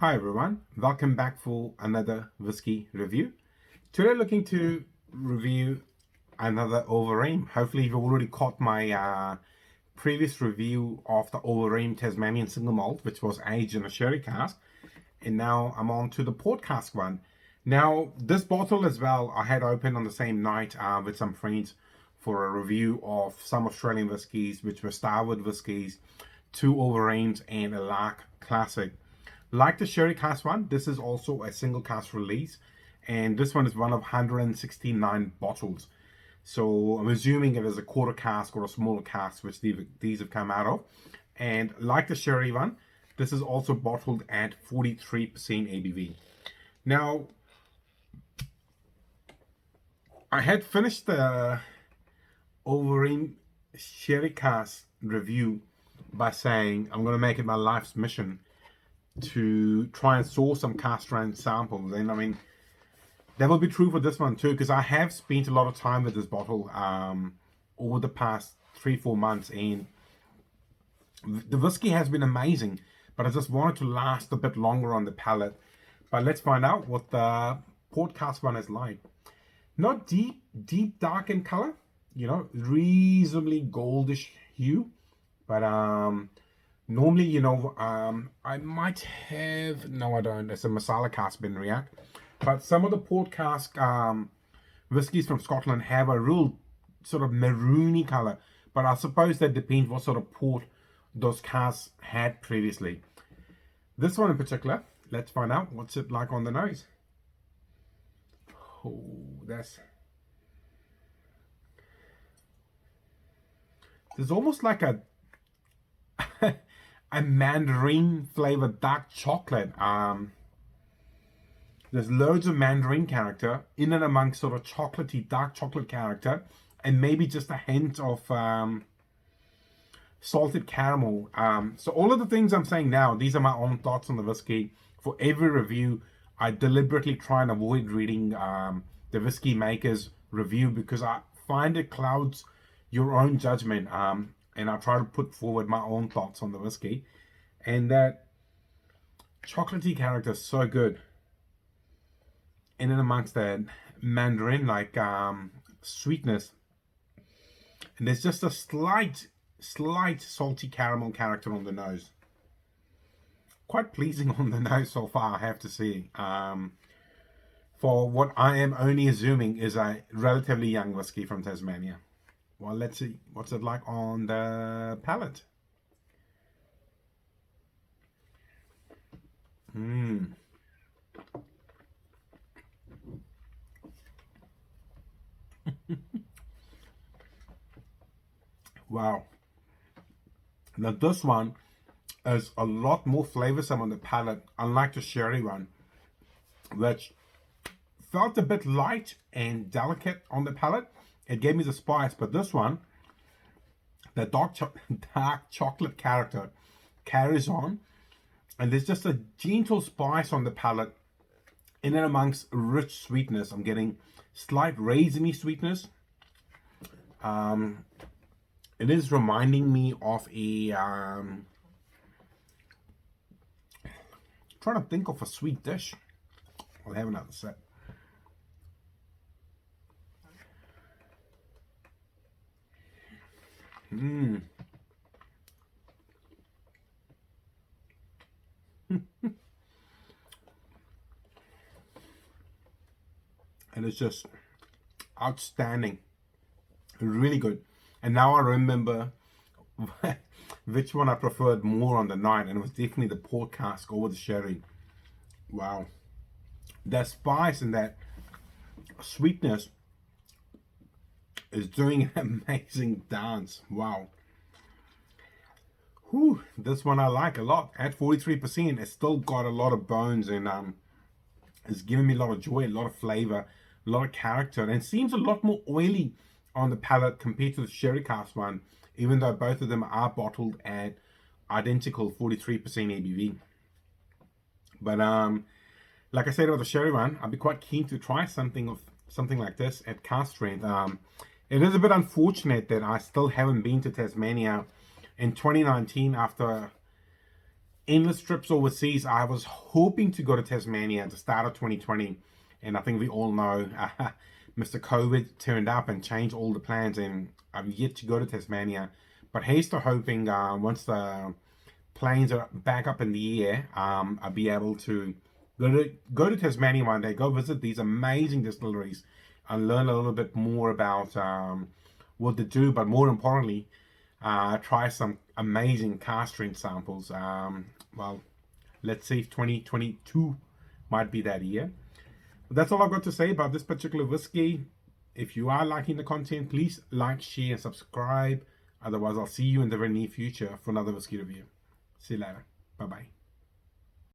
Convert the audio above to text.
Hi everyone, welcome back for another whiskey review. Today looking to review another Overeem. Hopefully you've already caught my previous review of the Overeem Tasmanian single malt, which was aged in a sherry cask. And now I'm on to the port cask one. Now this bottle as well, I had opened on the same night with some friends for a review of some Australian whiskies, which were starward whiskies, 2 Overeems and a Lark Classic. Like the sherry cask one, this is also a single cask release, and this one is one of 169 bottles. So I'm assuming it is a quarter cask or a smaller cask, which these have come out of. And like the sherry one, this is also bottled at 43% ABV. Now, I had finished the Overeem sherry cask review by saying I'm going to make it my life's mission to try and source some cask strength samples. And I mean, that will be true for this one too, because I have spent a lot of time with this bottle over the past 3-4 months, and the whiskey has been amazing, but I just wanted to last a bit longer on the palate. But let's find out what the port cask one is like. Not deep dark in color, reasonably goldish hue, but normally, I might have, no I don't, it's a masala cask bin react, but some of the port cask whiskies from Scotland have a real sort of maroony color, but I suppose that depends what sort of port those casks had previously. This one in particular, let's find out what's it like on the nose. Oh, there's almost like a mandarin flavored dark chocolate. There's loads of mandarin character in and amongst sort of chocolatey dark chocolate character, and maybe just a hint of salted caramel. So all of the things I'm saying now, these are my own thoughts on the whiskey. For every review, I deliberately try and avoid reading the whiskey maker's review, because I find it clouds your own judgment. And I try to put forward my own thoughts on the whiskey. And that chocolatey character is so good. And then amongst that mandarin like sweetness. And there's just a slight salty caramel character on the nose. Quite pleasing on the nose so far, I have to say. For what I am only assuming is a relatively young whiskey from Tasmania. Well, let's see what's it like on the palate. Wow. Now this one is a lot more flavorsome on the palate, unlike the sherry one, which felt a bit light and delicate on the palate. It gave me the spice, but this one, the dark chocolate character carries on, and there's just a gentle spice on the palate, in and amongst rich sweetness. I'm getting slight raisiny sweetness. It is reminding me of a trying to think of a sweet dish. I'll have another sip. And it's just outstanding, really good. And now I remember which one I preferred more on the night, and it was definitely the port cask over the sherry. Wow, that spice and that sweetness is doing an amazing dance. Wow. Whew, this one I like a lot. At 43%, it's still got a lot of bones, and it's giving me a lot of joy, a lot of flavor, a lot of character, and it seems a lot more oily on the palate compared to the sherry cask one, even though both of them are bottled at identical 43% ABV. But like I said about the sherry one, I'd be quite keen to try something like this at cask strength. It is a bit unfortunate that I still haven't been to Tasmania in 2019 after endless trips overseas. I was hoping to go to Tasmania at the start of 2020, and I think we all know Mr. COVID turned up and changed all the plans, and I'm yet to go to Tasmania. But here's to hoping once the planes are back up in the air, I'll be able to go to Tasmania one day, go visit these amazing distilleries, and learn a little bit more about what they do, but more importantly, try some amazing cask strength samples. Well, let's see if 2022 might be that year. But that's all I've got to say about this particular whiskey. If you are liking the content, please like, share, and subscribe. Otherwise, I'll see you in the very near future for another whiskey review. See you later. Bye-bye.